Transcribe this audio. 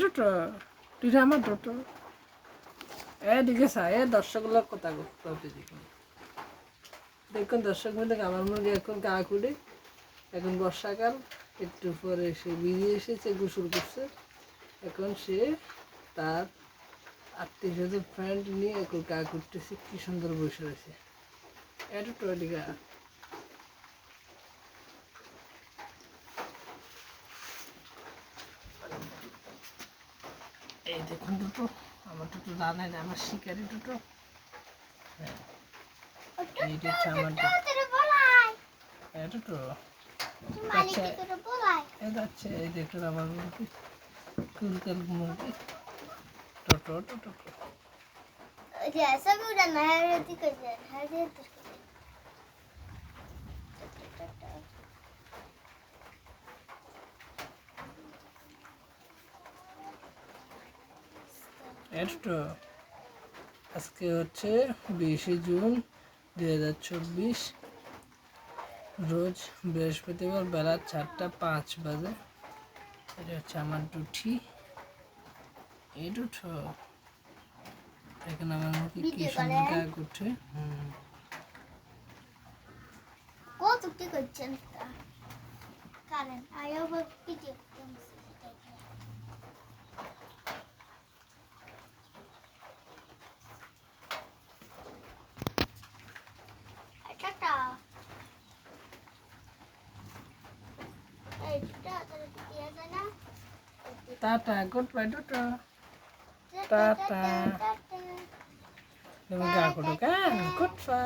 দুটো দুইটা আমার দুটো এদিকে এ দর্শকগুলোর কথা করতে দেখুন দেখুন দর্শক মধ্যে আমার মুরগি এখন গা কুড়ে এখন বর্ষাকাল একটু পরে সে বেরিয়ে এসেছে গোসল করছে এখন সে তার আত্মীয় স্বজন ফ্রেন্ড নিয়ে এখন গা করতেছে কি সুন্দর বসে রয়েছে দুটো এদিকে এই দেখুন দুটো আমার দুটো দানা না আমার শিকারি দুটো এইটা হচ্ছে আমার দুটো যাচ্ছে এই দেখুন আমার মুরগি কুলকাল মুরগি টোটো টোটো এটো আজকে হচ্ছে 20শে জুন 2024 রোজ বৃহস্পতিবার বেলা 4:05 বাজে এটা হচ্ছে আমার দুটি এই দুটো এখন আমার মুখে কি সুন্দর গা উঠে কতটি করছেন কারণ আয়ো পিটি টাটা গুড বাই দুটো টাটা তুমি গা করো কেন গুড বাই